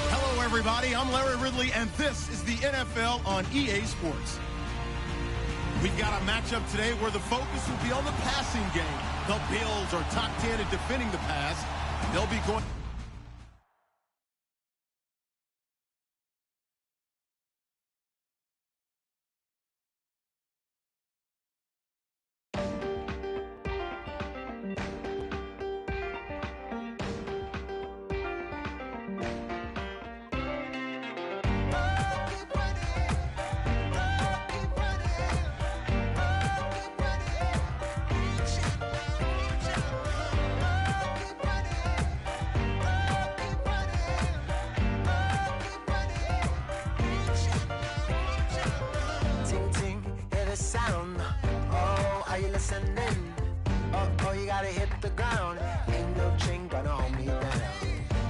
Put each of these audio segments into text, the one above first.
Hello, everybody. I'm Larry Ridley, and this is the NFL on EA Sports. We've got a matchup today where the focus will be on the passing game. The Bills are top 10 at defending the pass. They'll be going... Sound. Oh, are you listening? Oh, you gotta hit the ground. Ain't no chain gonna hold me down.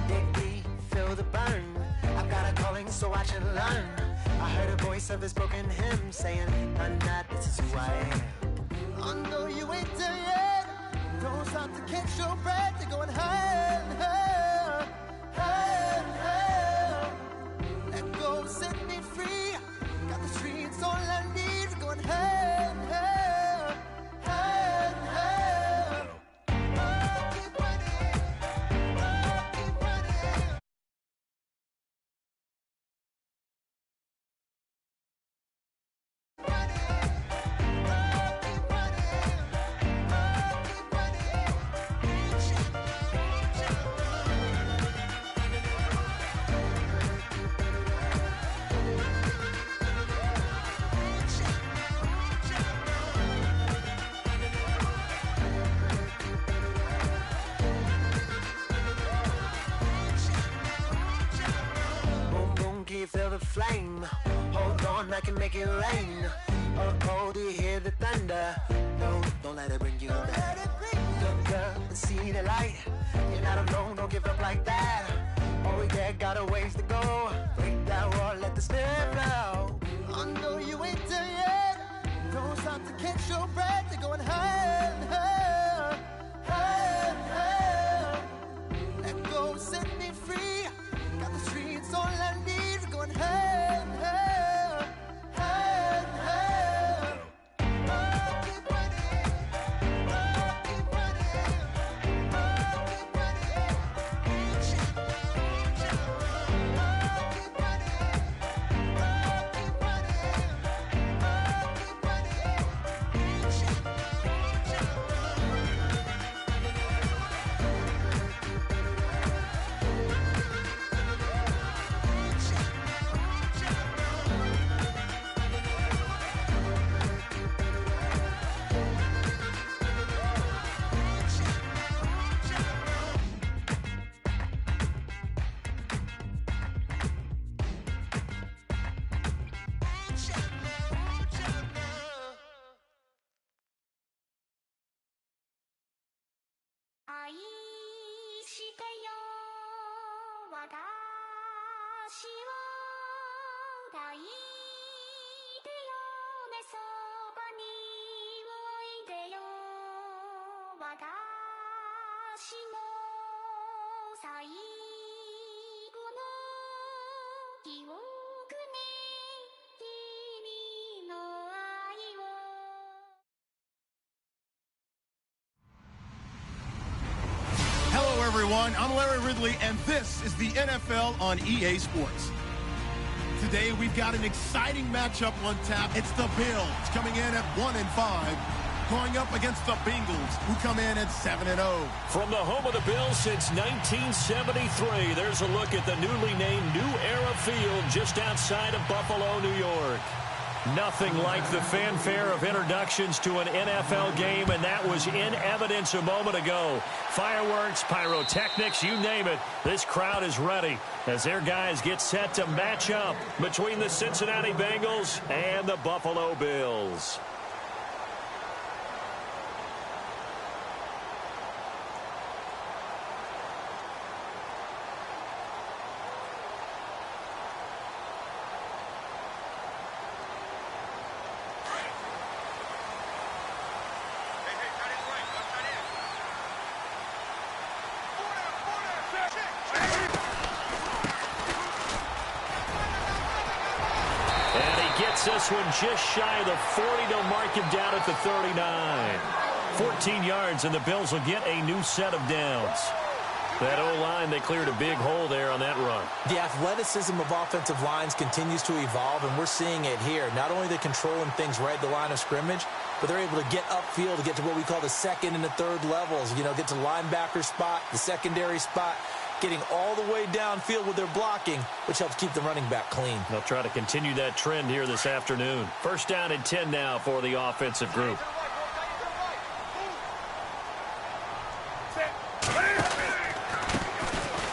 Dig deep, feel the burn. I've got a calling, so watch and learn. I heard a voice of his broken hymn saying, "Nah, this is who I am." I know you ain't there yet. Don't stop to catch your breath. You're going higher and higher, higher and higher. Let go, set me free. Got the streets all I need. Going higher and higher, higher and higher. Keep running, keep running. Feel the flame. Hold on, I can make it rain. Oh, do you hear the thunder? No, don't let it bring you down. Look up and see the light. You're not alone, don't give up like that. Oh yeah, got a ways to go. Break that wall, let the spirit flow. I know you ain't there yet. Don't stop to catch your breath. You're going higher and higher, higher and higher. Let go, set me free. Got the streets all I need. Going higher and higher, higher and higher. Keep running, keep running, keep running. Keep Hello, everyone. I'm Larry Ridley, and this is the NFL on EA Sports. Today, we've got an exciting matchup on tap. It's the Bills coming in at 1-5, going up against the Bengals, who come in at 7-0. From the home of the Bills since 1973, there's a look at the newly named New Era Field just outside of Buffalo, New York. Nothing like the fanfare of introductions to an NFL game, and that was in evidence a moment ago. Fireworks, pyrotechnics, you name it. This crowd is ready as their guys get set to match up between the Cincinnati Bengals and the Buffalo Bills. gets this one just shy of the 40. They'll mark him down at the 39. 14 yards, and the Bills will get a new set of downs. That O-line, they cleared a big hole there on that run. The athleticism of offensive lines continues to evolve, and we're seeing it here. Not only are they controlling things right at the line of scrimmage, but they're able to get upfield to get to what we call the second and the third levels. You know, get to linebacker spot, the secondary spot, getting all the way downfield with their blocking, which helps keep the running back clean. They'll try to continue that trend here this afternoon. First down and 10 now for the offensive group.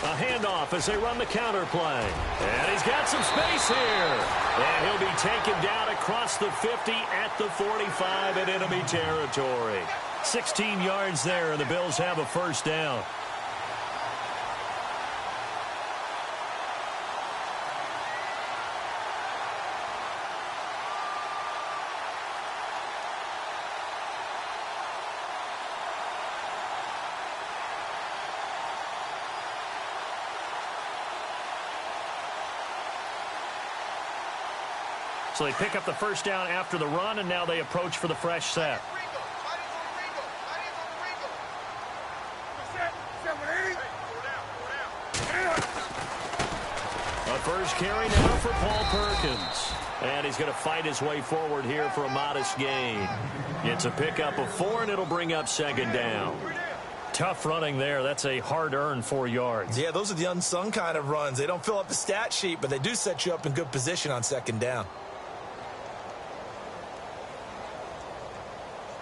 A handoff as they run the counter play. And he's got some space here. And he'll be taken down across the 50 at the 45 in enemy territory. 16 yards there, and the Bills have a first down. So they pick up the first down after the run, and now they approach for the fresh set. A first carry now for Paul Perkins. And he's going to fight his way forward here for a modest gain. It's a pickup of 4, and it'll bring up second down. Tough running there. That's a hard-earned 4 yards. Yeah, those are the unsung kind of runs. They don't fill up the stat sheet, but they do set you up in good position on second down.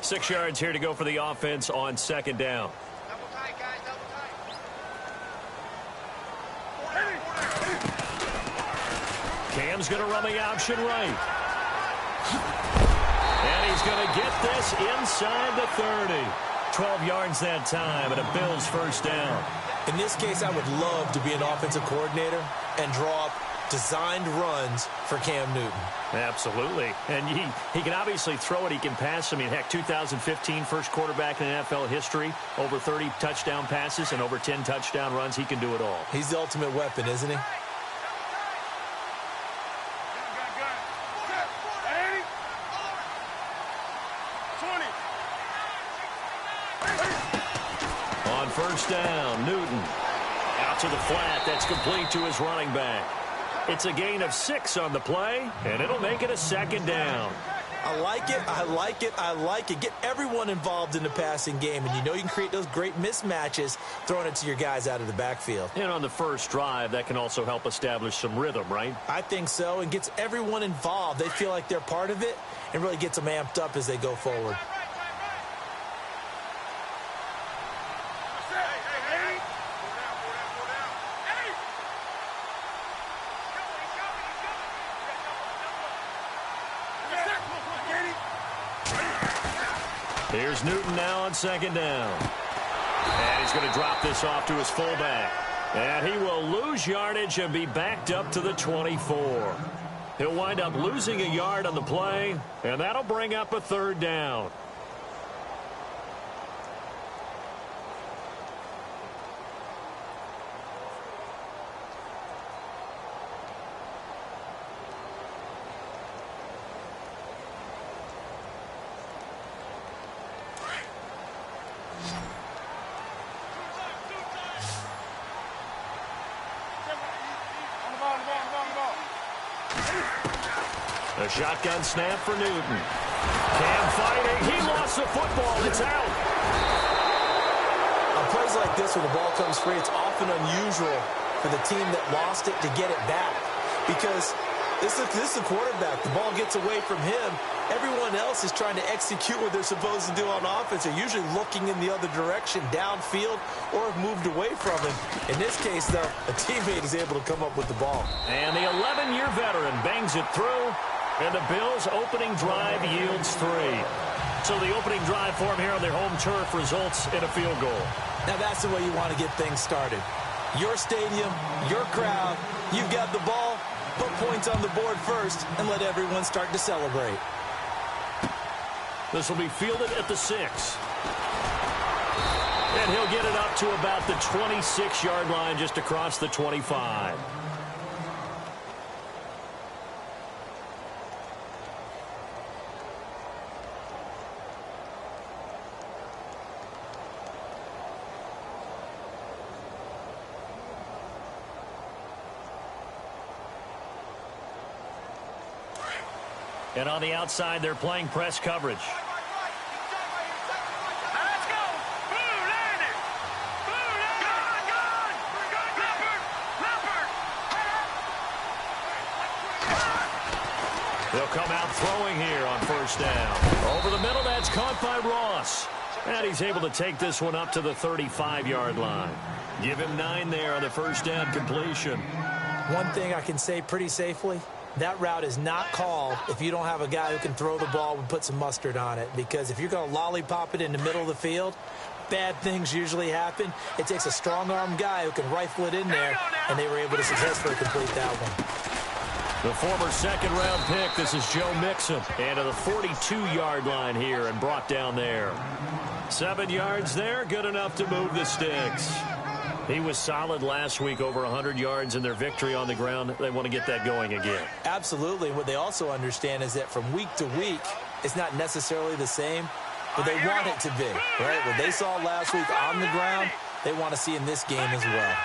6 yards here to go for the offense on second down. Double tight, guys, double tight. Cam's going to run the option right. And he's going to get this inside the 30. 12 yards that time, and a Bills first down. In this case, I would love to be an offensive coordinator and draw up designed runs for Cam Newton. Absolutely. And he can obviously throw it. He can pass. I mean, heck, 2015 first quarterback in NFL history, over 30 touchdown passes and over 10 touchdown runs. He can do it all. He's the ultimate weapon, isn't he? On first down, Newton out to the flat. That's complete to his running back. It's a gain of 6 on the play, and it'll make it a second down. I like it, I like it, I like it. Get everyone involved in the passing game, and you know you can create those great mismatches throwing it to your guys out of the backfield. And on the first drive, that can also help establish some rhythm, right? I think so, and gets everyone involved. They feel like they're part of it, and really gets them amped up as they go forward. Here's Newton now on second down. And he's going to drop this off to his fullback. And he will lose yardage and be backed up to the 24. He'll wind up losing a yard on the play, and that'll bring up a third down. A shotgun snap for Newton. Cam fighting. He lost the football. It's out. On plays like this where the ball comes free, it's often unusual for the team that lost it to get it back. Because this is the quarterback. The ball gets away from him. Everyone else is trying to execute what they're supposed to do on offense. They're usually looking in the other direction, downfield, or have moved away from him. In this case, though, a teammate is able to come up with the ball. And the 11-year veteran bangs it through. And the Bills' opening drive yields 3. So the opening drive for them here on their home turf results in a field goal. Now that's the way you want to get things started. Your stadium, your crowd, you've got the ball, put points on the board first, and let everyone start to celebrate. This will be fielded at the 6. And he'll get it up to about the 26-yard line just across the 25. And on the outside, they're playing press coverage. They'll come out throwing here on first down. Over the middle, that's caught by Ross. And he's able to take this one up to the 35-yard line. Give him 9 there on the first down completion. One thing I can say pretty safely, that route is not called if you don't have a guy who can throw the ball and put some mustard on it. Because if you're going to lollipop it in the middle of the field, bad things usually happen. It takes a strong-arm guy who can rifle it in there, and they were able to successfully complete that one. The former second-round pick, this is Joe Mixon. And to the 42-yard line here and brought down there. 7 yards there, good enough to move the sticks. He was solid last week, over 100 yards in their victory on the ground. They want to get that going again. Absolutely. What they also understand is that from week to week, it's not necessarily the same, but they want it to be, right? What they saw last week on the ground, they want to see in this game as well.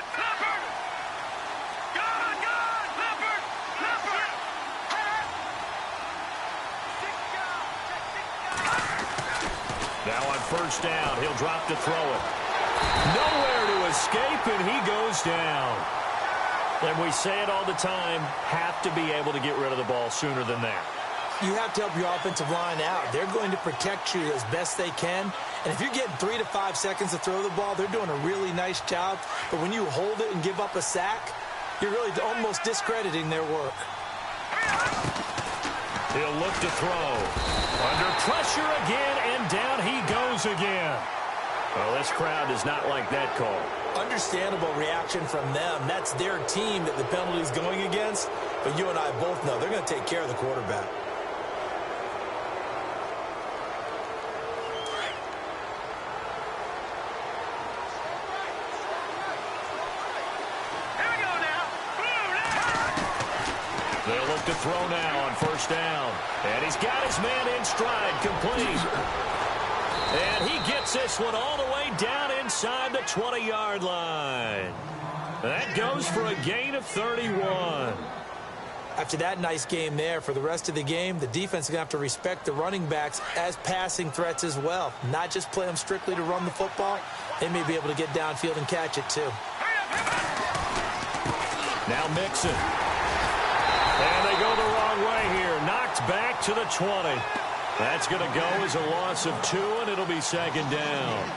Now on first down, he'll drop to throw it. Nowhere to escape, and he goes down. And we say it all the time, have to be able to get rid of the ball sooner than that. You have to help your offensive line out. They're going to protect you as best they can. And if you're getting 3 to 5 seconds to throw the ball, they're doing a really nice job. But when you hold it and give up a sack, you're really almost discrediting their work. He'll look to throw. Under pressure again, and down he goes again. Well, this crowd does not like that call. Understandable reaction from them. That's their team that the penalty's going against. But you and I both know they're going to take care of the quarterback. They'll look to throw now on first down. And he's got his man in stride, complete. And he gets this one all the way down inside the 20-yard line. That goes for a gain of 31. After that nice game there, for the rest of the game, the defense is going to have to respect the running backs as passing threats as well. Not just play them strictly to run the football. They may be able to get downfield and catch it too. Now Mixon. And they go the wrong way here. Knocked back to the 20. That's going to go as a loss of 2, and it'll be second down.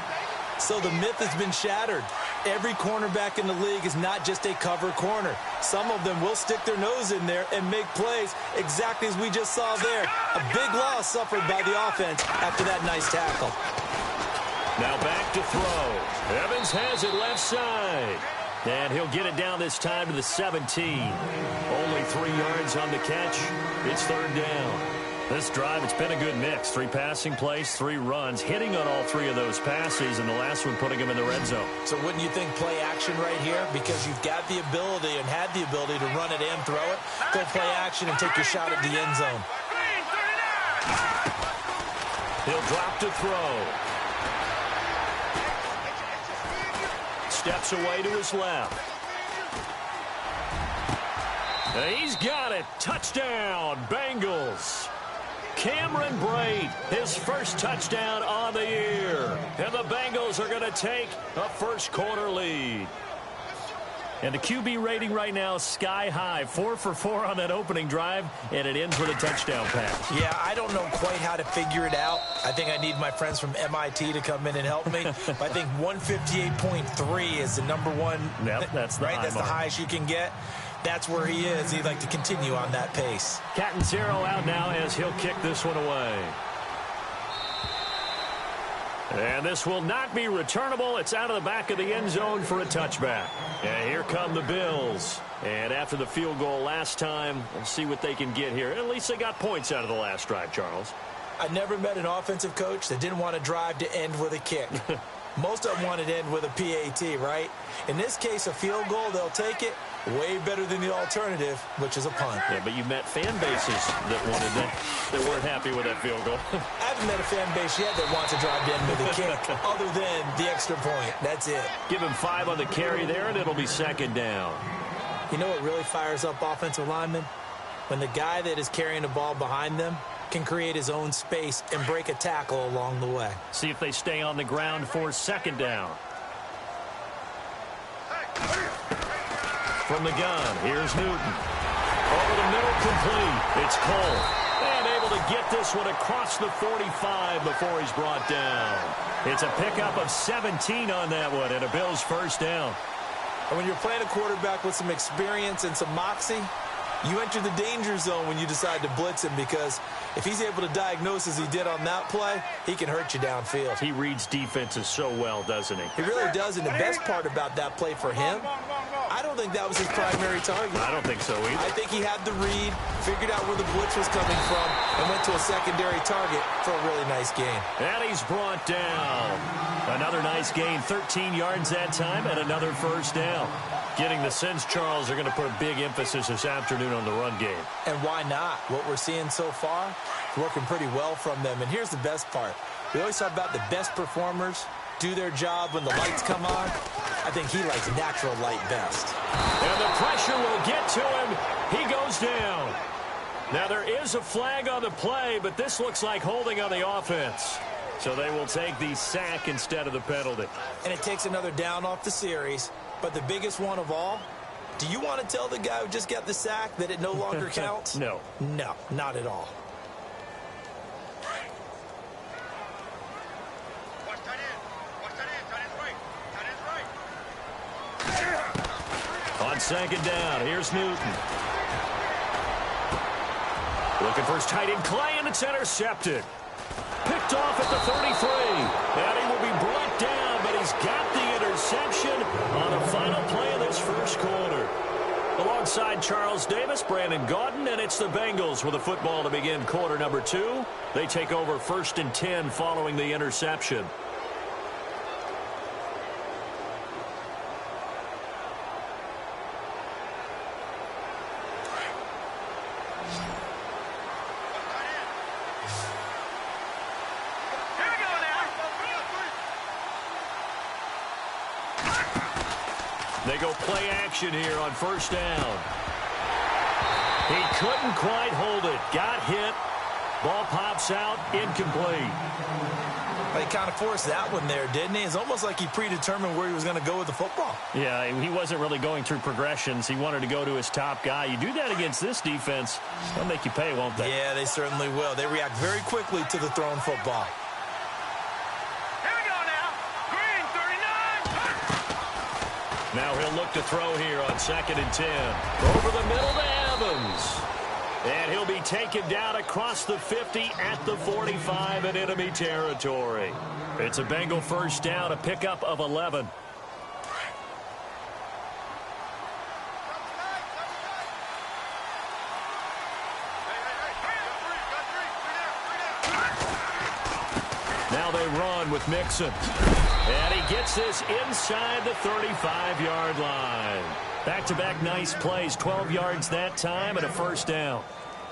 So the myth has been shattered. Every cornerback in the league is not just a cover corner. Some of them will stick their nose in there and make plays exactly as we just saw there. A big loss suffered by the offense after that nice tackle. Now back to throw. Evans has it left side. And he'll get it down this time to the 17. Only 3 yards on the catch. It's third down. This drive, it's been a good mix. 3 passing plays, 3 runs, hitting on all 3 of those passes, and the last one putting him in the red zone. So wouldn't you think play action right here? Because you've got the ability and had the ability to run it and throw it. Go play action and take your shot at the end zone. He'll drop to throw. Steps away to his left. He's got it. Touchdown, Bengals. Cameron Brate, his first touchdown on the year. And the Bengals are going to take a first-quarter lead. And the QB rating right now is sky high. 4 for 4 on that opening drive, and it ends with a touchdown pass. Yeah, I don't know quite how to figure it out. I think I need my friends from MIT to come in and help me. But I think 158.3 is the number one. Yep, that's the right. high That's mark. The highest you can get. That's where he is. He'd like to continue on that pace. Catanzaro out now as he'll kick this one away. And this will not be returnable. It's out of the back of the end zone for a touchback. And here come the Bills. And after the field goal last time, we'll see what they can get here. At least they got points out of the last drive, Charles. I never met an offensive coach that didn't want to drive to end with a kick. Most of them wanted to end with a PAT, right? In this case, a field goal, they'll take it. Way better than the alternative, which is a punt. Yeah, but you met fan bases that wanted that, that weren't happy with that field goal. I haven't met a fan base yet that wants to drive to end with a kick, other than the extra point. That's it. Give him 5 on the carry there, and it'll be second down. You know what really fires up offensive linemen? when the guy that is carrying the ball behind them can create his own space and break a tackle along the way. See if they stay on the ground for second down. From the gun, here's Newton. Over the middle, complete. It's Cole. And able to get this one across the 45 before he's brought down. It's a pickup of 17 on that one and a Bills first down. And when you're playing a quarterback with some experience and some moxie, you enter the danger zone when you decide to blitz him, because if he's able to diagnose as he did on that play, he can hurt you downfield. He reads defenses so well, doesn't he? He really does, and the best part about that play for him, I don't think that was his primary target. I don't think so either. I think he had the read, figured out where the blitz was coming from, and went to a secondary target for a really nice gain. And he's brought down. Another nice gain, 13 yards that time, and another first down. Getting the sense, Charles, are going to put a big emphasis this afternoon on the run game. And why not? What we're seeing so far is working pretty well from them. And here's the best part. We always talk about the best performers do their job when the lights come on. I think he likes natural light best. And the pressure will get to him. He goes down. Now, there is a flag on the play, but this looks like holding on the offense. So they will take the sack instead of the penalty. And it takes another down off the series. But the biggest one of all, do you want to tell the guy who just got the sack that it no longer counts? No. No, not at all. Watch tight end. Watch tight end. Tight end's right. Tight end's right. On second down, here's Newton. Looking for his tight end, Clay, and it's intercepted. Picked off at the 33. And he will be brought down, but he's got the interception on the final play of this first quarter. Alongside Charles Davis, Brandon Gaudin, and it's the Bengals with a football to begin quarter number 2. They take over 1st and 10 following the interception. They go play action here on first down. He couldn't quite hold it. Got hit. Ball pops out. Incomplete. He kind of forced that one there, didn't he? It's almost like he predetermined where he was going to go with the football. Yeah, he wasn't really going through progressions. He wanted to go to his top guy. You do that against this defense, they'll make you pay, won't they? Yeah, they certainly will. They react very quickly to the thrown football. Now he'll look to throw here on 2nd and 10. Over the middle to Evans. And he'll be taken down across the 50 at the 45 in enemy territory. It's a Bengal first down, a pickup of 11. Now they run with Mixon. And he gets this inside the 35-yard line. Back-to-back nice plays, 12 yards that time and a first down.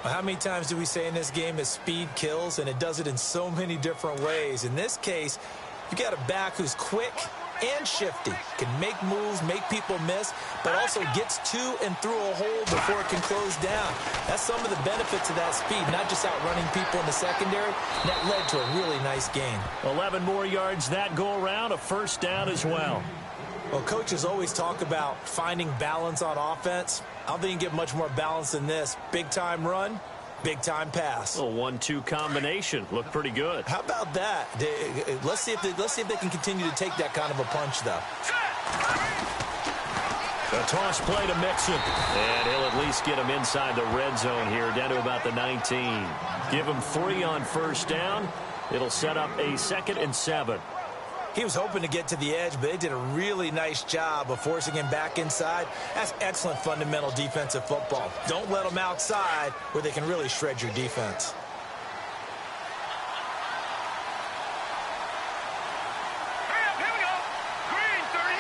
Well, how many times do we say in this game that speed kills, and it does it in so many different ways? In this case, you got a back who's quick and shifty, can make moves, make people miss, but also gets to and through a hole before it can close down. That's some of the benefits of that speed, not just outrunning people in the secondary. That led to a really nice gain. 11 more yards that go around, a first down as well. Well, coaches always talk about finding balance on offense. I don't think you can get much more balance than this. Big-time run, big-time pass. A 1-2 combination. Looked pretty good. How about that? Let's see if they can continue to take that kind of a punch, though. A toss play to Mixon. And he'll at least get him inside the red zone here, down to about the 19. Give him 3 on first down. It'll set up a 2nd and 7. He was hoping to get to the edge, but they did a really nice job of forcing him back inside. That's excellent fundamental defensive football. Don't let them outside where they can really shred your defense. Here we go. Green 39.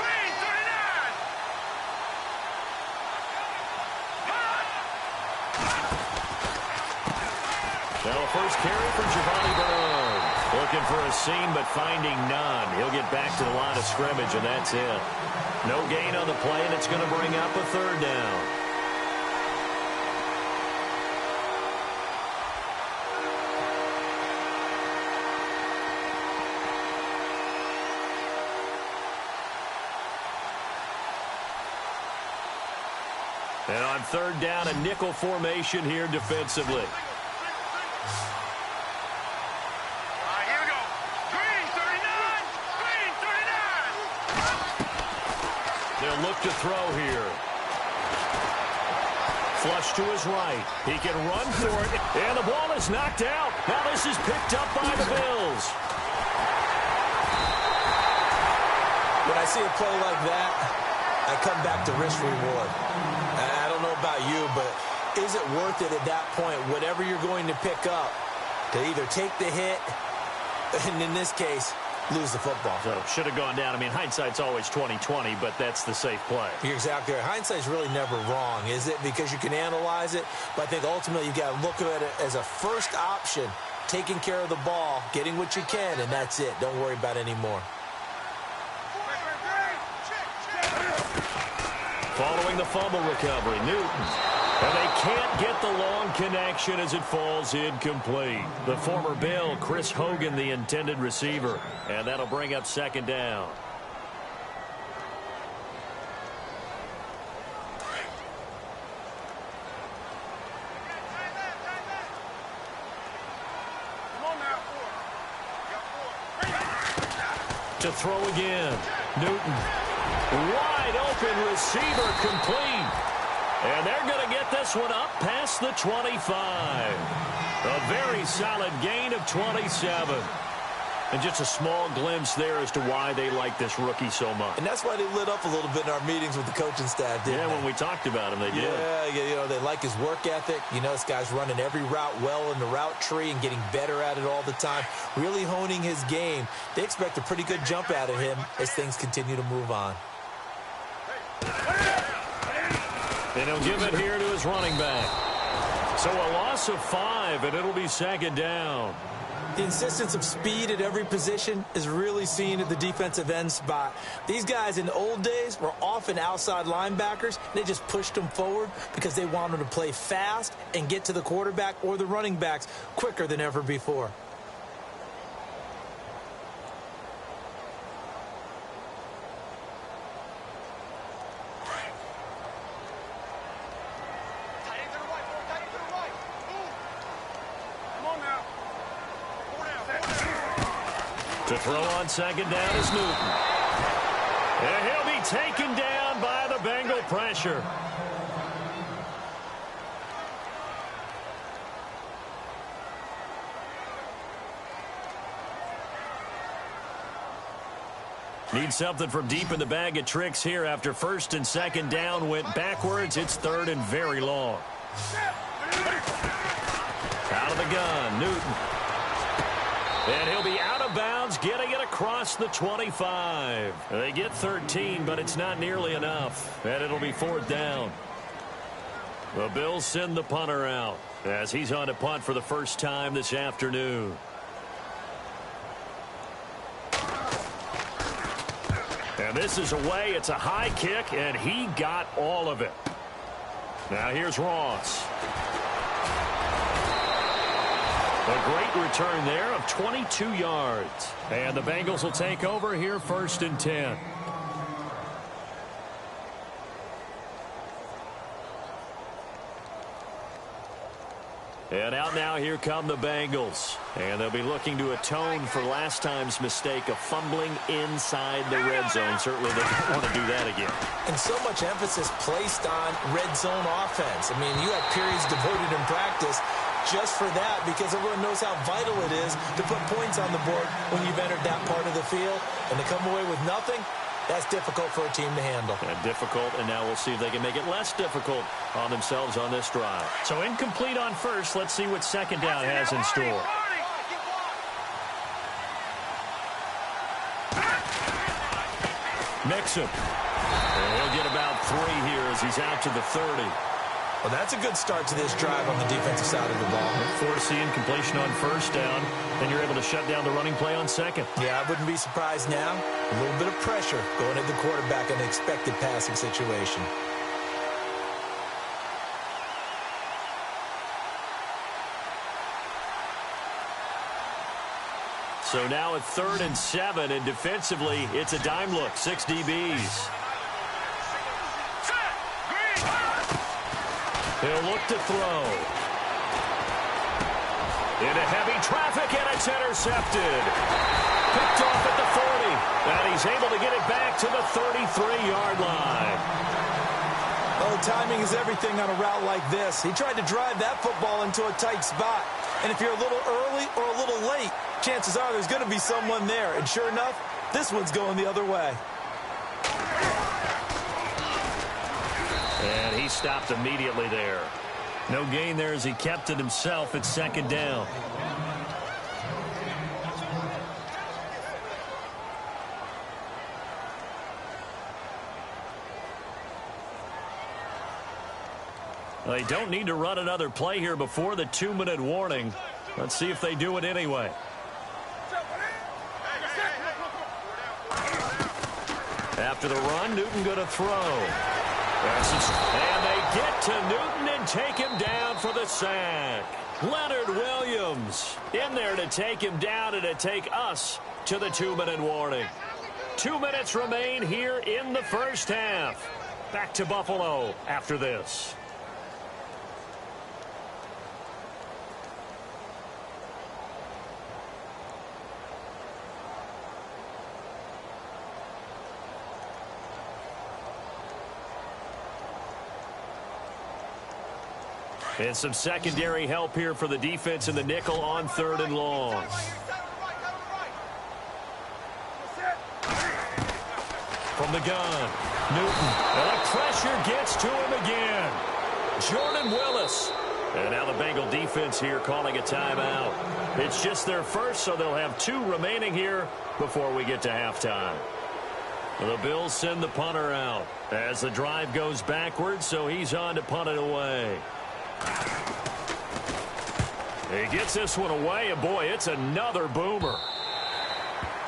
Green 39. Now a first carry for Giovanni Bernard. Looking for a seam, but finding none. He'll get back to the line of scrimmage, and that's it. No gain on the play, and it's going to bring up a 3rd down. And on third down, a nickel formation here defensively. Here we go. Green 39. Green 39. They'll look to throw here. Flush to his right. He can run for it. And the ball is knocked out. Now this is picked up by the Bills. When I see a play like that, I come back to risk-reward. I don't know about you, but is it worth it at that point, whatever you're going to pick up, to either take the hit, and in this case, lose the football? So should have gone down. I mean, hindsight's always 20/20, but that's the safe play. You're exactly right. Hindsight's really never wrong, is it? Because you can analyze it, but I think ultimately you've got to look at it as a first option, taking care of the ball, getting what you can, and that's it. Don't worry about it anymore. Following the fumble recovery, Newton. And they can't get the long connection as it falls incomplete. The former Bill, Chris Hogan, the intended receiver. And that'll bring up second down. To throw again. Newton. Wide open receiver complete. And they're going to get this one up past the 25. A very solid gain of 27. And just a small glimpse there as to why they like this rookie so much. And that's why they lit up a little bit in our meetings with the coaching staff, didn't they? When we talked about him, they did. Yeah, they like his work ethic. You know, this guy's running every route well in the route tree and getting better at it all the time, really honing his game. They expect a pretty good jump out of him as things continue to move on. And he'll give it here to his running back. So a loss of 5, and it'll be second down. The insistence of speed at every position is really seen at the defensive end spot. These guys in the old days were often outside linebackers. They just pushed them forward because they wanted to play fast and get to the quarterback or the running backs quicker than ever before. To throw on second down is Newton. And he'll be taken down by the Bengal pressure. Need something from deep in the bag of tricks here after first and second down went backwards. It's third and very long. Out of the gun, Newton. And he'll be out of bounds, getting it across the 25. They get 13, but it's not nearly enough. And it'll be fourth down. The Bills send the punter out as he's on to punt for the first time this afternoon. And this is away. It's a high kick, and he got all of it. Now here's Ross. A great return there of 22 yards. And the Bengals will take over here first and 10. And out now, here come the Bengals. And they'll be looking to atone for last time's mistake of fumbling inside the red zone. Certainly they don't want to do that again. And so much emphasis placed on red zone offense. I mean, you have periods devoted in practice just for that, because everyone knows how vital it is to put points on the board when you've entered that part of the field. And to come away with nothing, that's difficult for a team to handle. And difficult, and now we'll see if they can make it less difficult on themselves on this drive. So incomplete on first. Let's see what second down has in store. Mixon. And he'll get about 3 here as he's out to the 30. Well, that's a good start to this drive on the defensive side of the ball. Forcing completion on first down, and you're able to shut down the running play on second. Yeah, I wouldn't be surprised now. A little bit of pressure going at the quarterback in an expected passing situation. So now at 3rd and 7, and defensively, it's a dime look, 6 DBs. He'll look to throw. Into heavy traffic, and it's intercepted. Picked off at the 40, and he's able to get it back to the 33-yard line. Well, timing is everything on a route like this. He tried to drive that football into a tight spot. And if you're a little early or a little late, chances are there's going to be someone there. And sure enough, this one's going the other way. And he stopped immediately there. No gain there as he kept it himself at second down. They don't need to run another play here before the 2-minute warning. Let's see if they do it anyway. After the run, Newton going to throw. And they get to Newton and take him down for the sack. Leonard Williams in there to take him down and to take us to the 2-minute warning. 2 minutes remain here in the first half. Back to Buffalo after this. And some secondary help here for the defense in the nickel on 3rd and long. From the gun, Newton. And the pressure gets to him again. Jordan Willis. And now the Bengal defense here calling a timeout. It's just their first, so they'll have 2 remaining here before we get to halftime. The Bills send the punter out as the drive goes backwards, so he's on to punt it away. He gets this one away, and boy, it's another boomer.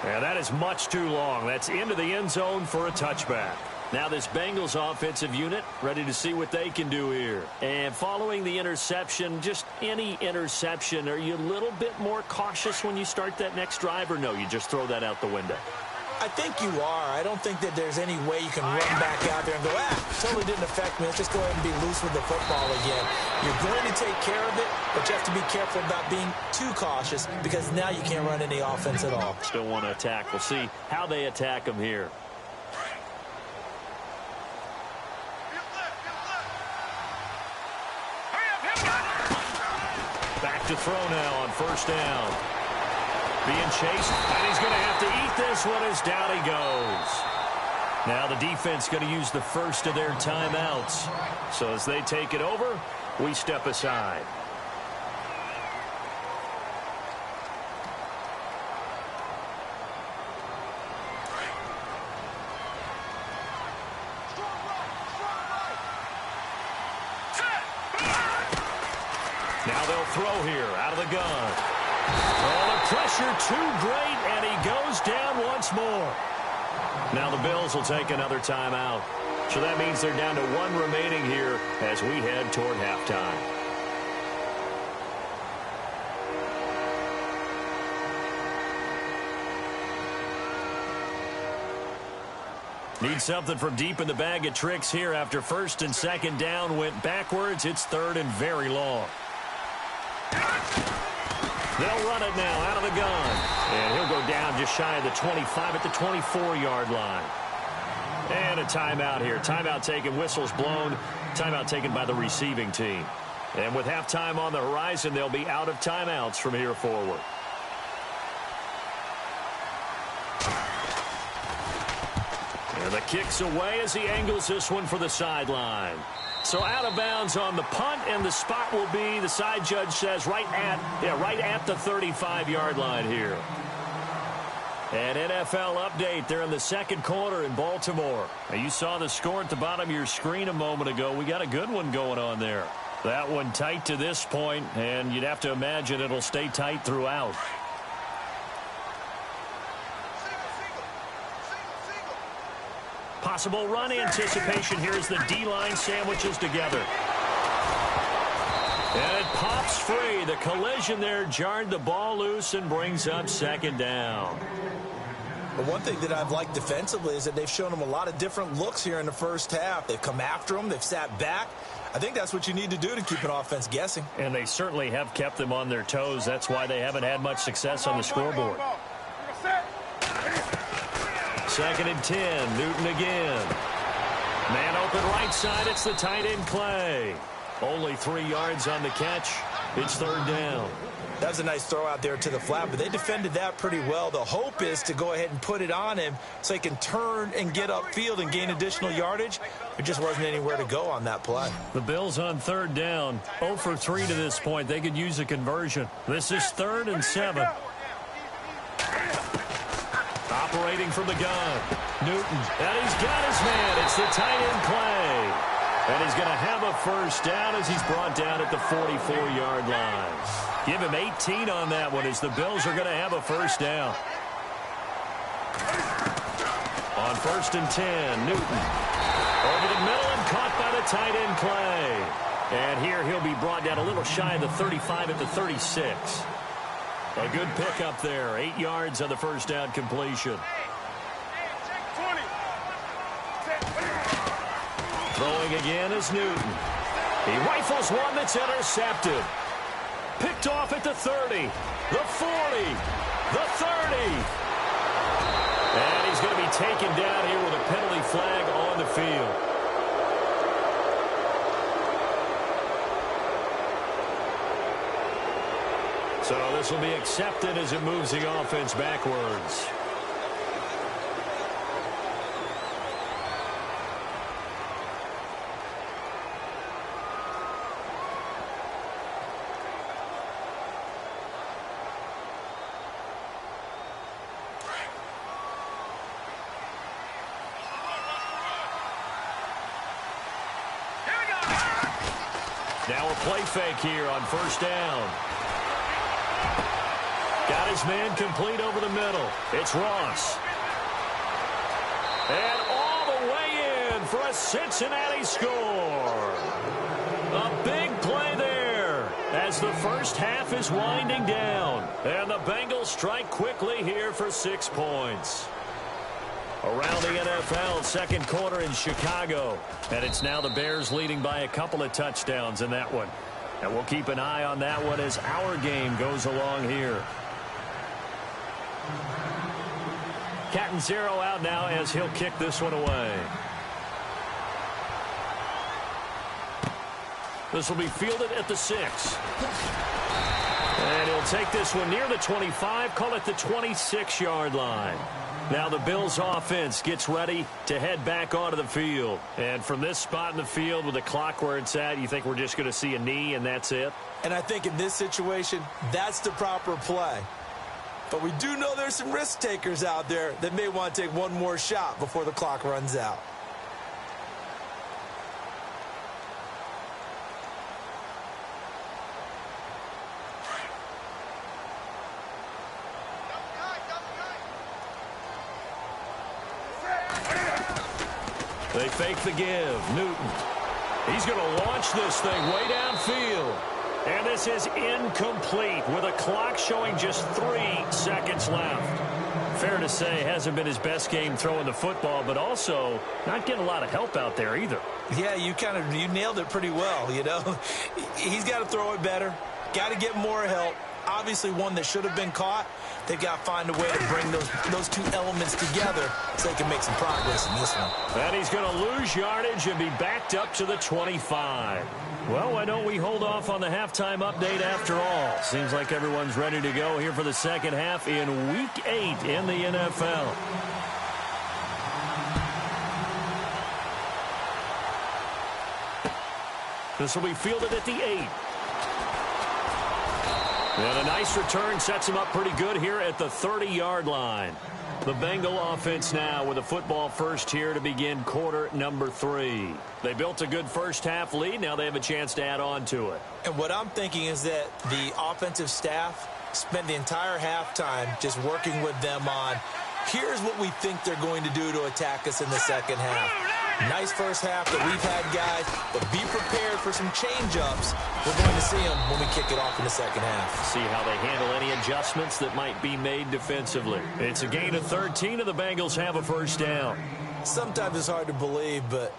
And that is much too long. That's into the end zone for a touchback. Now this Bengals offensive unit ready to see what they can do here. And following the interception, just any interception, are you a little bit more cautious when you start that next drive, or no, you just throw that out the window? I think you are. I don't think that there's any way you can run back out there and go, totally didn't affect me. Let's just go ahead and be loose with the football again. You're going to take care of it, but you have to be careful about being too cautious because now you can't run any offense at all. Still want to attack. We'll see how they attack them here. Back to throw now on 1st down. Being chased, and he's going to have to eat this one as down he goes. Now the defense going to use the first of their timeouts. So as they take it over, we step aside. Now they'll throw here out of the gun. Oh, the pressure too great, and he goes down once more. Now the Bills will take another timeout. So that means they're down to 1 remaining here as we head toward halftime. Need something from deep in the bag of tricks here after 1st and 2nd down went backwards. It's 3rd and very long. They'll run it now out of the gun. And he'll go down just shy of the 25 at the 24-yard line. And a timeout here. Timeout taken, whistles blown. Timeout taken by the receiving team. And with halftime on the horizon, they'll be out of timeouts from here forward. And the kick's away as he angles this one for the sideline. So out of bounds on the punt, and the spot will be, the side judge says, right at the 35-yard line here. An NFL update. They're in the 2nd quarter in Baltimore. Now, you saw the score at the bottom of your screen a moment ago. We got a good one going on there. That one tight to this point, and you'd have to imagine it'll stay tight throughout. Possible run anticipation here as the D-line sandwiches together. And it pops free. The collision there jarred the ball loose and brings up 2nd down. But one thing that I've liked defensively is that they've shown them a lot of different looks here in the first half. They've come after them. They've sat back. I think that's what you need to do to keep an offense guessing. And they certainly have kept them on their toes. That's why they haven't had much success on the scoreboard. 2nd and 10. Newton again. Man open right side. It's the tight end Clay. Only 3 yards on the catch. It's 3rd down. That was a nice throw out there to the flat, but they defended that pretty well. The hope is to go ahead and put it on him so he can turn and get upfield and gain additional yardage. There just wasn't anywhere to go on that play. The Bills on 3rd down. 0 for 3 to this point. They could use a conversion. This is 3rd and 7. Operating from the gun. Newton. And he's got his man. It's the tight end Clay. And he's going to have a 1st down as he's brought down at the 44-yard line. Give him 18 on that one as the Bills are going to have a 1st down. On 1st and 10, Newton. Over the middle and caught by the tight end Clay. And here he'll be brought down a little shy of the 35 at the 36. A good pickup there. 8 yards on the 1st down completion. Throwing again is Newton. He rifles one that's intercepted. Picked off at the 30, the 40, the 30. And he's going to be taken down here with a penalty flag on the field. So this will be accepted as it moves the offense backwards. Now a play fake here on 1st down. Got his man complete over the middle. It's Ross. And all the way in for a Cincinnati score. A big play there as the 1st half is winding down. And the Bengals strike quickly here for 6 points. Around the NFL, 2nd quarter in Chicago. And it's now the Bears leading by a couple of touchdowns in that one. And we'll keep an eye on that one as our game goes along here. Catanzaro out now as he'll kick this one away. This will be fielded at the 6. And he'll take this one near the 25, call it the 26-yard line. Now the Bills offense gets ready to head back onto the field. And from this spot in the field with the clock where it's at, you think we're just going to see a knee and that's it? And I think in this situation, that's the proper play. But we do know there's some risk takers out there that may want to take one more shot before the clock runs out. They fake the give. Newton. He's going to launch this thing way downfield. And this is incomplete with a clock showing just 3 seconds left. Fair to say, hasn't been his best game throwing the football, but also not getting a lot of help out there either. Yeah, you nailed it pretty well, you know. He's got to throw it better. Got to get more help. Obviously one that should have been caught. They've got to find a way to bring those two elements together so they can make some progress in this one. And he's going to lose yardage and be backed up to the 25. Well, why don't we hold off on the halftime update after all? Seems like everyone's ready to go here for the 2nd half in Week 8 in the NFL. This will be fielded at the 8. And a nice return sets him up pretty good here at the 30-yard line. The Bengal offense now with a football first here to begin quarter number 3. They built a good 1st half lead. Now they have a chance to add on to it. And what I'm thinking is that the offensive staff spent the entire halftime just working with them on, here's what we think they're going to do to attack us in the 2nd half. Nice 1st half that we've had, guys, but be prepared for some change-ups. We're going to see them when we kick it off in the 2nd half. See how they handle any adjustments that might be made defensively. It's a gain of 13, and the Bengals have a 1st down. Sometimes it's hard to believe, but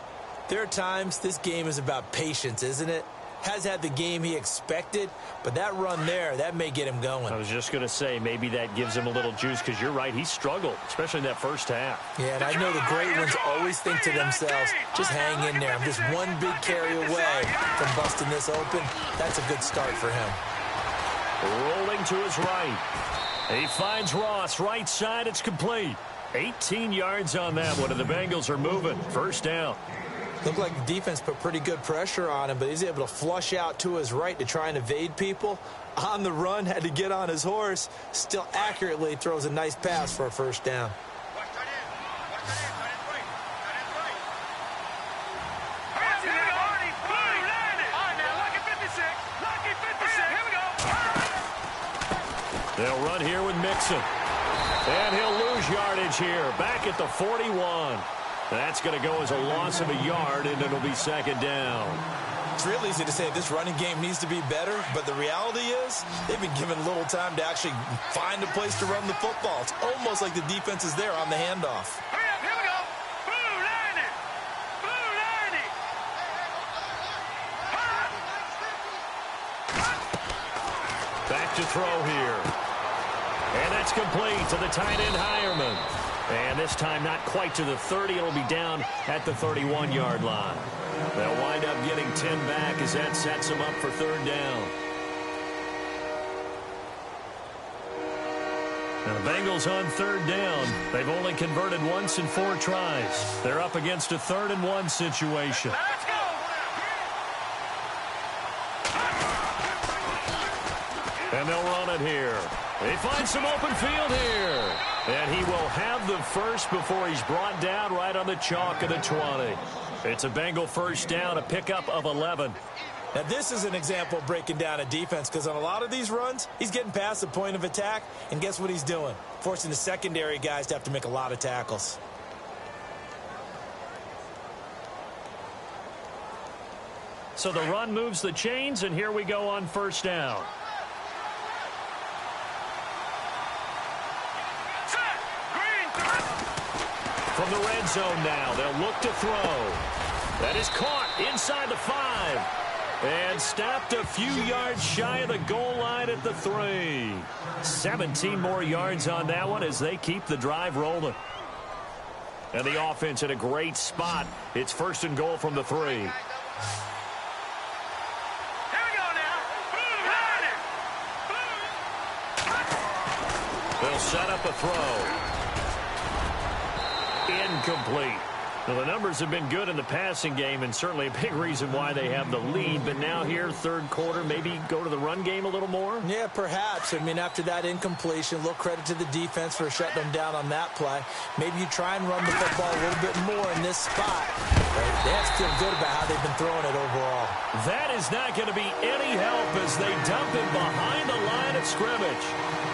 There are times this game is about patience, isn't it? Has had the game he expected, but that run there, that may get him going. I was just going to say, maybe that gives him a little juice, because you're right, he struggled, especially in that first half. Yeah, and I know the great ones always think to themselves, just hang in there. I'm just one big carry away from busting this open. That's a good start for him. Rolling to his right. He finds Ross, right side, it's complete. 18 yards on that one, and the Bengals are moving. First down. Looked like the defense put pretty good pressure on him, but he's able to flush out to his right to try and evade people. On the run, had to get on his horse. Still accurately throws a nice pass for a first down. They'll run here with Mixon. And he'll lose yardage here, back at the 41. That's going to go as a loss of a yard, and it'll be second down. It's real easy to say this running game needs to be better, but the reality is they've been given little time to actually find a place to run the football. It's almost like the defense is there on the handoff. Here we go. Blue 90. Back to throw here. And that's complete to the tight end, Hireman. And this time not quite to the 30. It'll be down at the 31-yard line. They'll wind up getting 10 back as that sets them up for third down. Now the Bengals on third down. They've only converted once in 4 tries. They're up against a 3rd and 1 situation. Let's go. And they'll run it here. They find some open field here. And he will have the first before he's brought down right on the chalk of the 20. It's a Bengal first down, a pickup of 11. Now, this is an example of breaking down a defense, because on a lot of these runs, he's getting past the point of attack, and guess what he's doing? Forcing the secondary guys to have to make a lot of tackles. So the run moves the chains, and here we go on first down. From the red zone now, they'll look to throw. That is caught inside the 5. And stopped a few yards shy of the goal line at the 3. 17 more yards on that one as they keep the drive rolling. And the offense in a great spot. It's first and goal from the 3. Here we go now. They'll set up a throw. Incomplete. Well, the numbers have been good in the passing game, and certainly a big reason why they have the lead. But now here, third quarter, maybe go to the run game a little more? Yeah, perhaps. I mean, after that incompletion, a little credit to the defense for shutting them down on that play. Maybe you try and run the football a little bit more in this spot. They have to feel good about how they've been throwing it overall. That is not going to be any help as they dump him behind the line of scrimmage.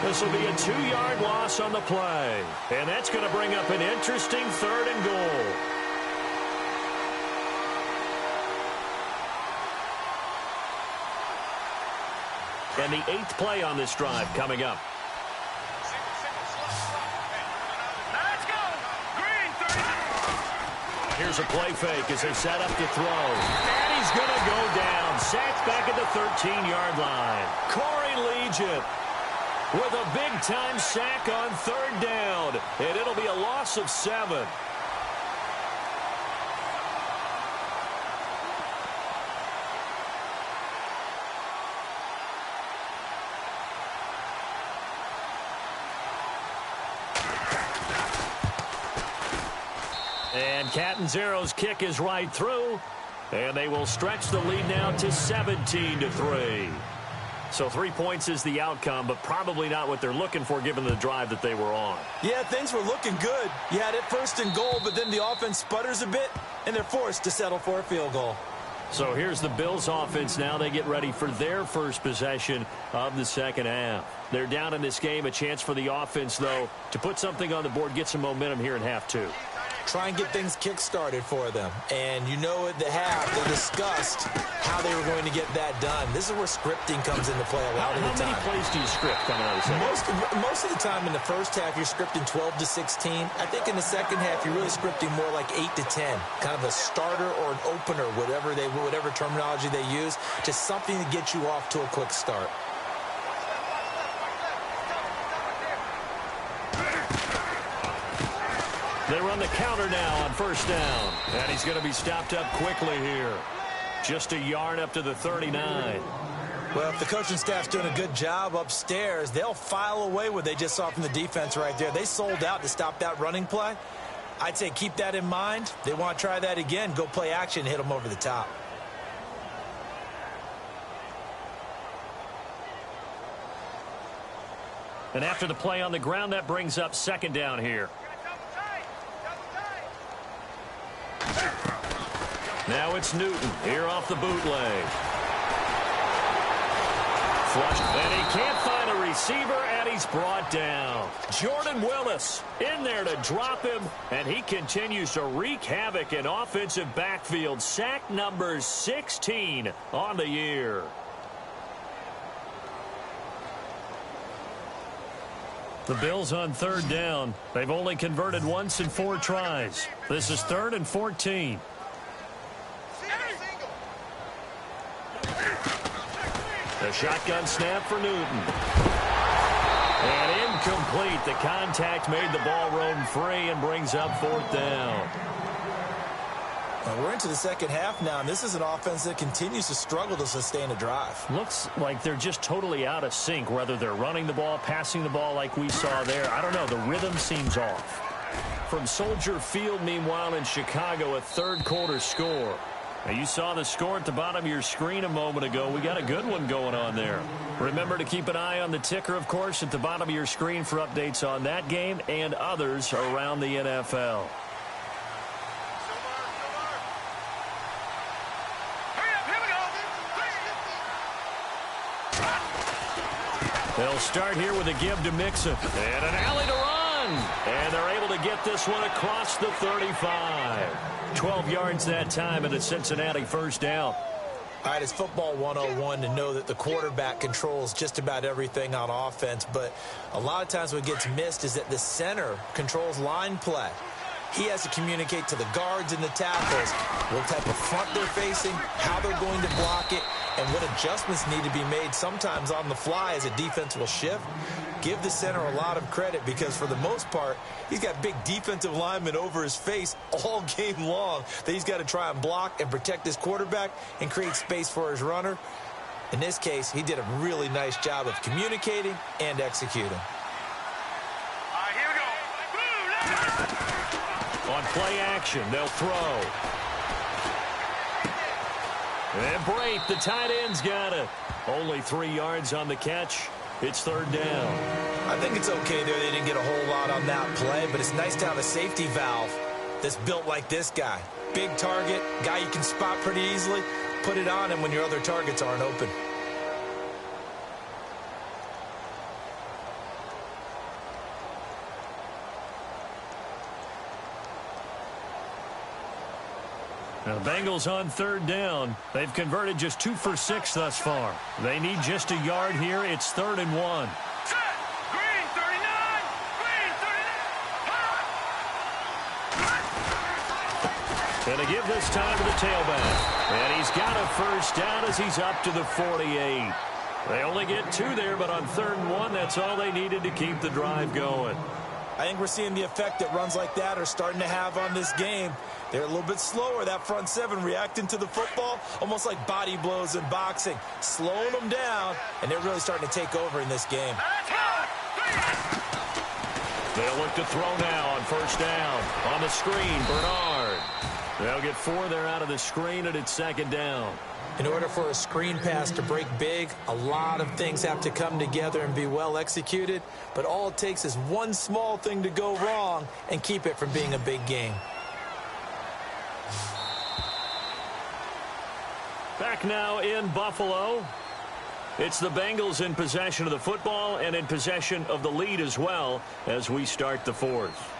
This will be a 2-yard loss on the play. And that's going to bring up an interesting 3rd and goal. And the 8th play on this drive coming up. Let's go. Green 30. Here's a play fake as they set up to throw. And he's going to go down. Sacked back at the 13-yard line. Corey Legion with a big-time sack on 3rd down. And it'll be a loss of 7. And Catanzaro's kick is right through. And they will stretch the lead now to 17-3. So 3 points is the outcome, but probably not what they're looking for given the drive that they were on. Yeah, things were looking good. You had it 1st and goal, but then the offense sputters a bit, and they're forced to settle for a field goal. So here's the Bills offense now. They get ready for their first possession of the second half. They're down in this game. A chance for the offense, though, to put something on the board, get some momentum here in half 2. try and get things kick-started for them. And you know at the half, they discussed how they were going to get that done. This is where scripting comes into play a lot of the time. How many plays do you script coming out of the second? Most of the time in the first half, you're scripting 12 to 16. I think in the second half, you're really scripting more like 8 to 10. Kind of a starter or an opener, whatever terminology they use. Just something to get you off to a quick start. They run the counter now on first down. And he's going to be stopped up quickly here. Just a yard up to the 39. Well, if the coaching staff's doing a good job upstairs, they'll file away what they just saw from the defense right there. They sold out to stop that running play. I'd say keep that in mind. They want to try that again. Go play action, hit them over the top. And after the play on the ground, that brings up second down here. Now it's Newton here off the bootleg. Flush, and he can't find a receiver, and he's brought down. Jordan Willis in there to drop him, and he continues to wreak havoc in offensive backfield. Sack number 16 on the year. The Bills on third down. They've only converted once in 4 tries. This is 3rd and 14. The shotgun snap for Newton. And incomplete. The contact made the ball roam free and brings up 4th down. Well, we're into the second half now, and this is an offense that continues to struggle to sustain a drive. Looks like they're just totally out of sync, whether they're running the ball, passing the ball like we saw there. I don't know. The rhythm seems off. From Soldier Field, meanwhile, in Chicago, a third-quarter score. Now, you saw the score at the bottom of your screen a moment ago. We got a good one going on there. Remember to keep an eye on the ticker, of course, at the bottom of your screen for updates on that game and others around the NFL. They'll start here with a give to Mixon. And an alley to run. And they're able to get this one across the 35. 12 yards that time, and a Cincinnati first down. All right, it's football 101 to know that the quarterback controls just about everything on offense, but a lot of times what gets missed is that the center controls line play. He has to communicate to the guards and the tackles what type of front they're facing, how they're going to block it, and what adjustments need to be made sometimes on the fly as a defense will shift. Give the center a lot of credit because for the most part, he's got big defensive linemen over his face all game long that he's got to try and block and protect his quarterback and create space for his runner. In this case, he did a really nice job of communicating and executing. All right, here we go. On play action, they'll throw. And Brate, the tight end's got it. Only 3 yards on the catch. It's third down. I think it's okay there. They didn't get a whole lot on that play, but it's nice to have a safety valve that's built like this guy. Big target, guy you can spot pretty easily. Put it on him when your other targets aren't open. Now, the Bengals on third down. They've converted just 2 for 6 thus far. They need just a yard here. It's 3rd and 1. Set. Green 39. Green 39. And to give this time to the tailback. And he's got a first down as he's up to the 48. They only get 2 there, but on 3rd and 1, that's all they needed to keep the drive going. I think we're seeing the effect that runs like that are starting to have on this game. They're a little bit slower, that front 7 reacting to the football, almost like body blows in boxing, slowing them down, and they're really starting to take over in this game. They'll look to throw now on first down. On the screen, Bernard. They'll get 4 there out of the screen, and it's 2nd down. In order for a screen pass to break big, a lot of things have to come together and be well executed, but all it takes is one small thing to go wrong and keep it from being a big game. Back now in Buffalo. It's the Bengals in possession of the football and in possession of the lead as well as we start the 4th.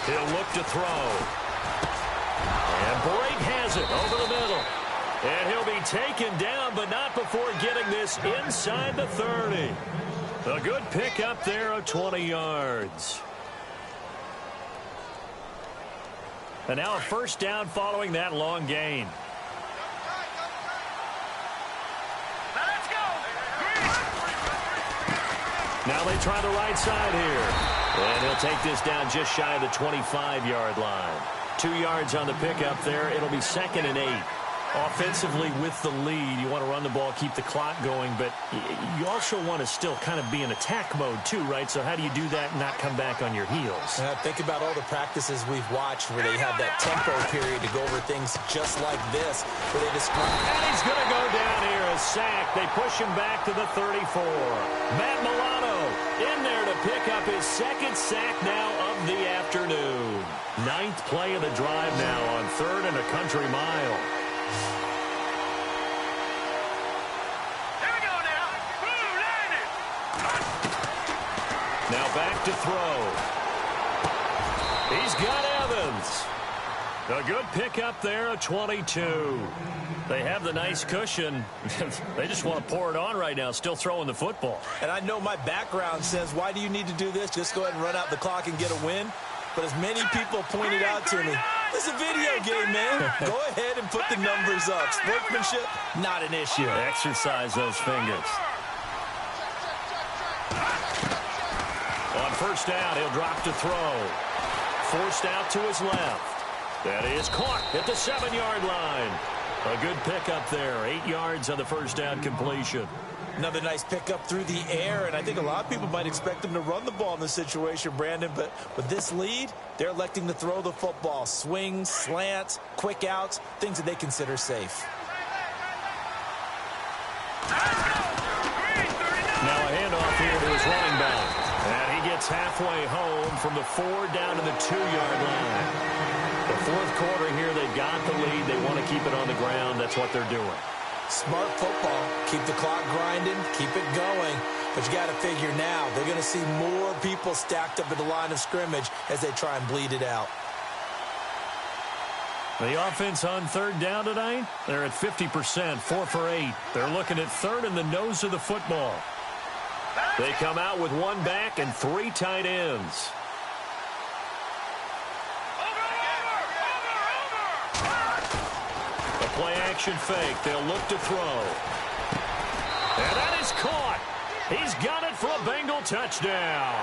He'll look to throw. And Brake has it over the middle. And he'll be taken down, but not before getting this inside the 30. A good pickup there of 20 yards. And now a first down following that long gain. Let's go. Now they try the right side here. And he'll take this down just shy of the 25-yard line. 2 yards on the pickup there. It'll be 2nd and 8. Offensively with the lead, you want to run the ball, keep the clock going, but you also want to still kind of be in attack mode too, right? So how do you do that and not come back on your heels? Think about all the practices we've watched where they have that tempo period to go over things just like this, where they describe. And he's going to go down here, a sack. They push him back to the 34. Matt Milano in there to pick up his 2nd sack now of the afternoon. 9th play of the drive now on 3rd and a country mile. Now back to throw. He's got Evans. A good pickup there, a 22. They have the nice cushion. They just want to pour it on right now, still throwing the football. And I know my background says, why do you need to do this? Just go ahead and run out the clock and get a win. But as many people pointed out to me, it's a video game, man. Go ahead and put the numbers up. Sportsmanship, not an issue. Exercise those fingers. On first down, he'll drop to throw. Forced out to his left. That is caught at the 7-yard line. A good pickup there. 8 yards on the first down completion. Another nice pickup through the air, and I think a lot of people might expect him to run the ball in this situation, Brandon, but with this lead, they're electing to throw the football. Swings, slants, quick outs, things that they consider safe. Now a handoff here to his running back. And he gets halfway home from the 4 down to the 2-yard line. The 4th quarter here, they've got the lead. They want to keep it on the ground. That's what they're doing. Smart football. Keep the clock grinding. Keep it going. But you got to figure now, they're going to see more people stacked up at the line of scrimmage as they try and bleed it out. The offense on 3rd down tonight, they're at 50%, 4 for 8. They're looking at 3rd in the nose of the football. They come out with 1 back and 3 tight ends. A play-action fake. They'll look to throw. And that is caught. He's got it for a Bengal touchdown.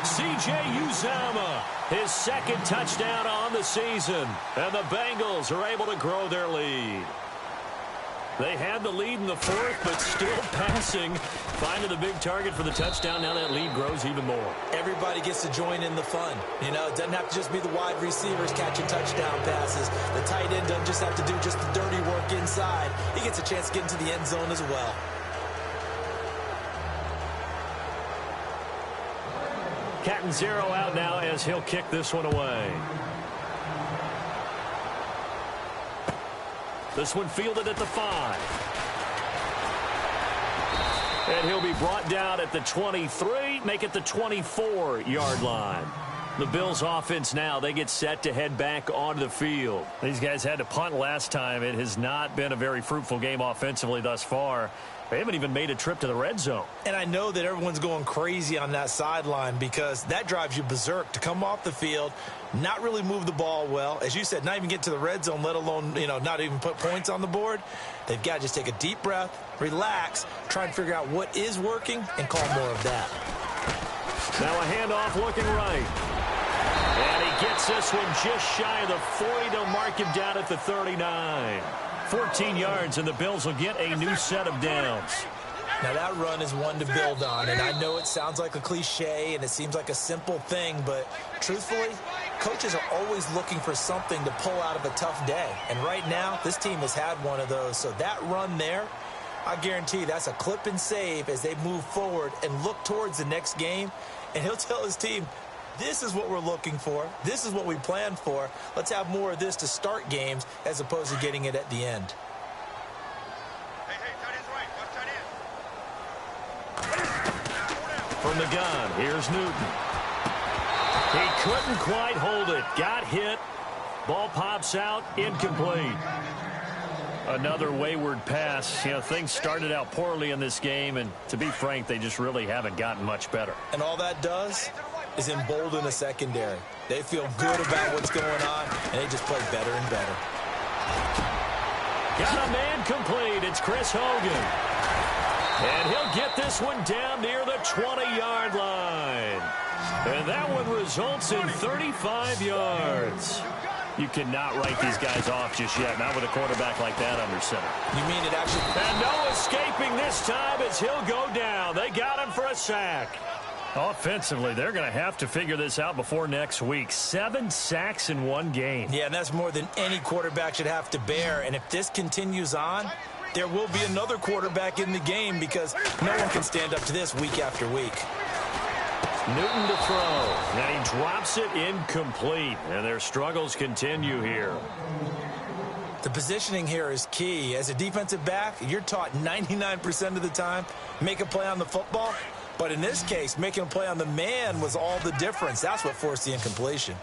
C.J. Uzomah, his 2nd touchdown on the season. And the Bengals are able to grow their lead. They had the lead in the 4th, but still passing. Finding the big target for the touchdown. Now that lead grows even more. Everybody gets to join in the fun. You know, it doesn't have to just be the wide receivers catching touchdown passes. The tight end doesn't just have to do just the dirty work inside. He gets a chance to get into the end zone as well. Cat and 0 out now as he'll kick this one away. This one fielded at the 5. And he'll be brought down at the 23, make it the 24-yard line. The Bills offense now, they get set to head back onto the field. These guys had to punt last time. It has not been a very fruitful game offensively thus far. They haven't even made a trip to the red zone. And I know that everyone's going crazy on that sideline because that drives you berserk to come off the field, not really move the ball well. As you said, not even get to the red zone, let alone, not even put points on the board. They've got to just take a deep breath, relax, try and figure out what is working, and call more of that. Now a handoff looking right. And he gets this one just shy of the 40. They'll mark him down at the 39. 14 yards, and the Bills will get a new set of downs. Now that run is one to build on, and I know it sounds like a cliche and it seems like a simple thing, but truthfully, coaches are always looking for something to pull out of a tough day. And right now, this team has had one of those. So that run there, I guarantee that's a clip and save as they move forward and look towards the next game. And he'll tell his team, this is what we're looking for. This is what we planned for. Let's have more of this to start games as opposed to getting it at the end. From the gun, here's Newton. He couldn't quite hold it. Got hit. Ball pops out. Incomplete. Another wayward pass. You know, things started out poorly in this game, and to be frank, they just really haven't gotten much better. And all that does is embolden a secondary. They feel good about what's going on, and they just play better and better. Got a man complete. It's Chris Hogan. And he'll get this one down near the 20-yard line. And that one results in 35 yards. You cannot write these guys off just yet, not with a quarterback like that under center. You mean it actually... And no escaping this time as he'll go down. They got him for a sack. Offensively, they're going to have to figure this out before next week. 7 sacks in one game. Yeah, and that's more than any quarterback should have to bear. And if this continues on, there will be another quarterback in the game because no one can stand up to this week after week. Newton to throw. And he drops it incomplete. And their struggles continue here. The positioning here is key. As a defensive back, you're taught 99% of the time, make a play on the football. But in this case, making a play on the man was all the difference. That's what forced the incompletion.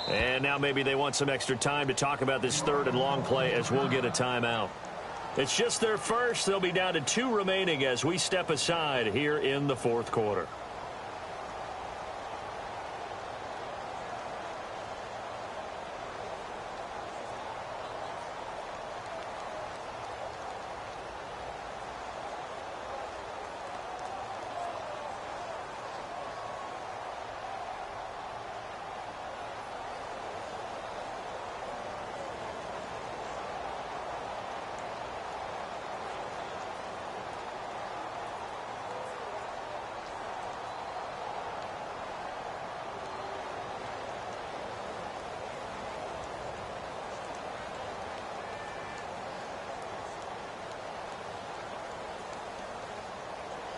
And now maybe they want some extra time to talk about this third and long play as we'll get a timeout. It's just their first. They'll be down to 2 remaining as we step aside here in the fourth quarter.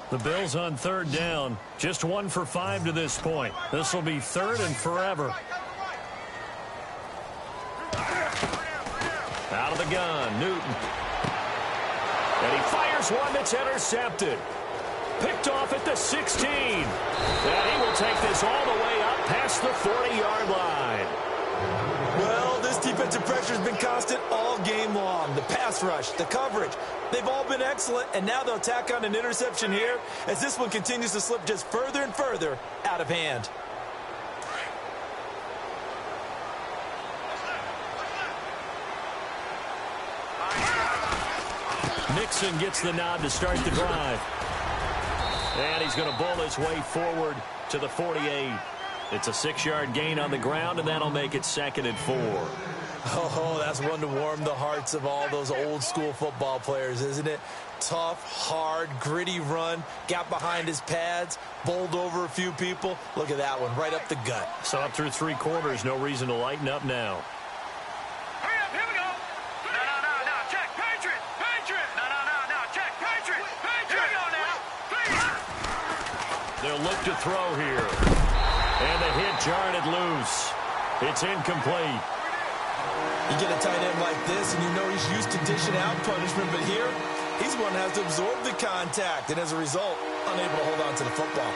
The Bills on third down. Just 1 for 5 to this point. This will be third and forever. Out of the gun, Newton. And he fires one that's intercepted. Picked off at the 16. And he will take this all the way up past the 40-yard line. Well, this defensive pressure has been constant all game long. The pass rush, the coverage, they've all been excellent, and now they'll tack on an interception here as this one continues to slip just further and further out of hand. Nixon gets the nod to start the drive. And he's going to bull his way forward to the 48. It's a 6-yard gain on the ground, and that'll make it 2nd and 4. Oh, that's one to warm the hearts of all those old-school football players, isn't it? Tough, hard, gritty run, got behind his pads, bowled over a few people. Look at that one, right up the gut. So up through 3 quarters, no reason to lighten up now. Hurry up, here we go. No, check, Patriot. No, check, Patriot. Here we go now, please. They'll look to throw here. And the hit jarred it loose. It's incomplete. You get a tight end like this, and you know he's used to dishing out punishment, but here, he's one that has to absorb the contact, and as a result, unable to hold on to the football.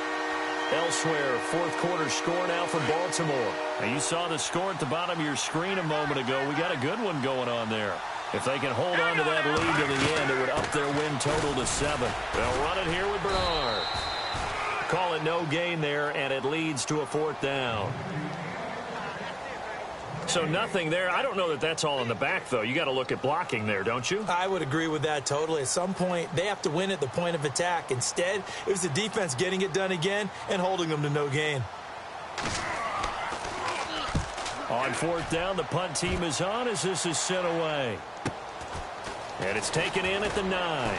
Elsewhere, fourth quarter score now for Baltimore. Now, you saw the score at the bottom of your screen a moment ago. We got a good one going on there. If they can hold on to that lead to the end, it would up their win total to 7. They'll run it here with Bernard. Call it no gain there, and it leads to a 4th down. So nothing there. I don't know that that's all in the back, though. You got to look at blocking there, don't you? I would agree with that totally. At some point, they have to win at the point of attack. Instead, it was the defense getting it done again and holding them to no gain. On 4th down, the punt team is on as this is sent away. And it's taken in at the 9.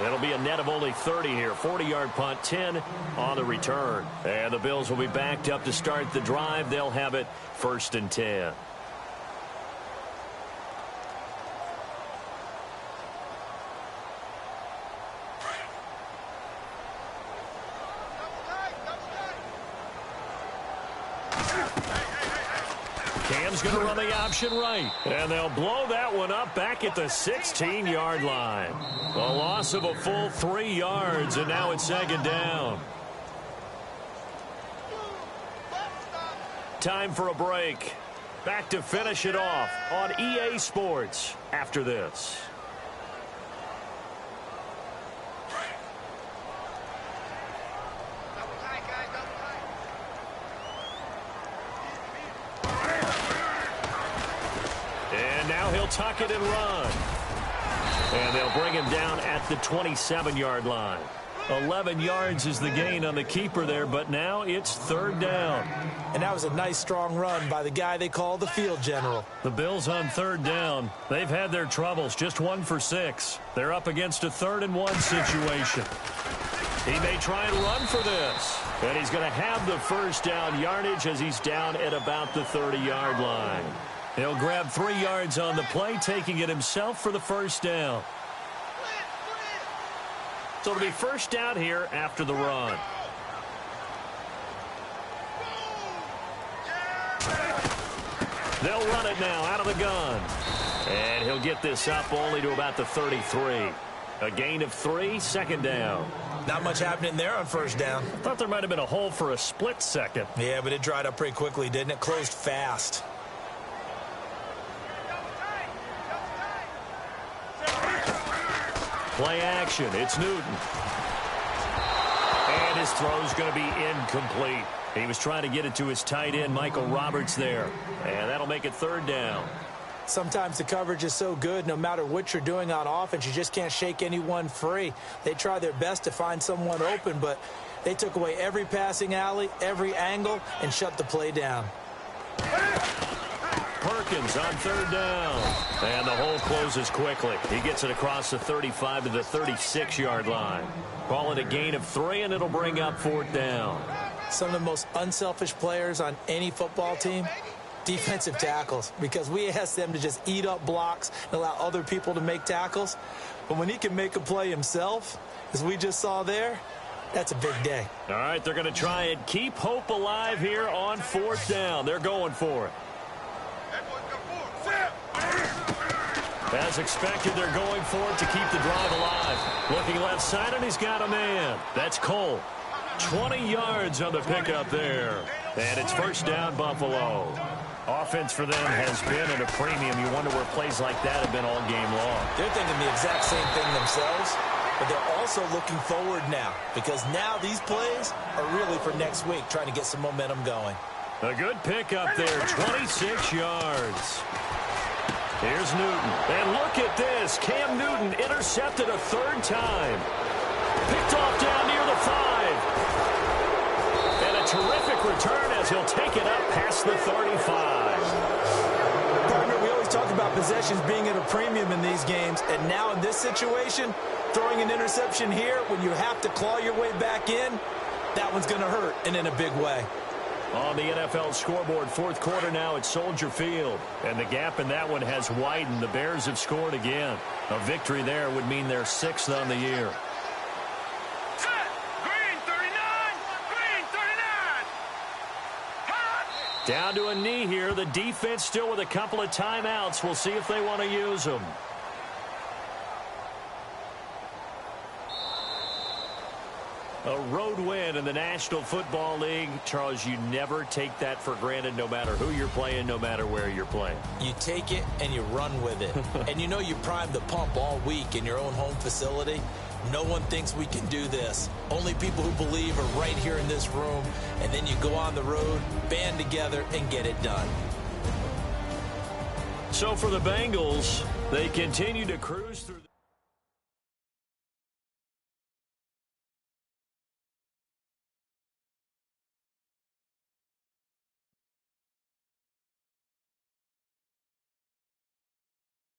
That'll be a net of only 30 here. 40-yard punt, 10 on the return. And the Bills will be backed up to start the drive. They'll have it 1st and 10. Cam's going to run the option right. And they'll blow that one up back at the 16-yard line. A loss of a full 3 yards, and now it's second down. Time for a break. Back to finish it off on EA Sports after this. And now he'll tuck it and run. And they'll bring him down at the 27-yard line. 11 yards is the gain on the keeper there, but now it's third down. And that was a nice, strong run by the guy they call the field general. The Bills on third down. They've had their troubles, just 1 for 6. They're up against a 3rd-and-1 situation. He may try and run for this. And he's going to have the first down yardage as he's down at about the 30-yard line. He'll grab 3 yards on the play, taking it himself for the first down. So it'll be first down here after the run. They'll run it now out of the gun. And he'll get this up only to about the 33. A gain of 3, second down. Not much happening there on first down. Thought there might have been a hole for a split second. Yeah, but it dried up pretty quickly, didn't it? Closed fast. Play action. It's Newton. And his throw's going to be incomplete. He was trying to get it to his tight end, Michael Roberts, there. And that'll make it third down. Sometimes the coverage is so good, no matter what you're doing on offense, you just can't shake anyone free. They try their best to find someone open, but they took away every passing alley, every angle, and shut the play down. Perkins on third down. And the hole closes quickly. He gets it across the 35 to the 36-yard line. Call it a gain of 3, and it'll bring up fourth down. Some of the most unselfish players on any football team, defensive tackles, because we ask them to just eat up blocks and allow other people to make tackles. But when he can make a play himself, as we just saw there, that's a big day. All right, they're going to try and keep hope alive here on fourth down. They're going for it. As expected, they're going for it to keep the drive alive. Looking left side, and he's got a man. That's Cole. 20 yards on the pickup there. And it's first down, Buffalo. Offense for them has been at a premium. You wonder where plays like that have been all game long. They're thinking the exact same thing themselves, but they're also looking forward now, because now these plays are really for next week, trying to get some momentum going. A good pickup there, 26 yards. Here's Newton. And look at this. Cam Newton intercepted a 3rd time. Picked off down near the 5. And a terrific return as he'll take it up past the 35. Partner, we always talk about possessions being at a premium in these games. And now in this situation, throwing an interception here when you have to claw your way back in, that one's going to hurt, and in a big way. On the NFL scoreboard, fourth quarter now at Soldier Field. And the gap in that one has widened. The Bears have scored again. A victory there would mean they're 6th on the year. Set. Green 39. Green 39. Hot. Down to a knee here. The defense still with a couple of timeouts. We'll see if they want to use them. A road win in the National Football League. Charles, you never take that for granted, no matter who you're playing, no matter where you're playing. You take it and you run with it. And you know you primed the pump all week in your own home facility. No one thinks we can do this. Only people who believe are right here in this room. And then you go on the road, band together, and get it done. So for the Bengals, they continue to cruise through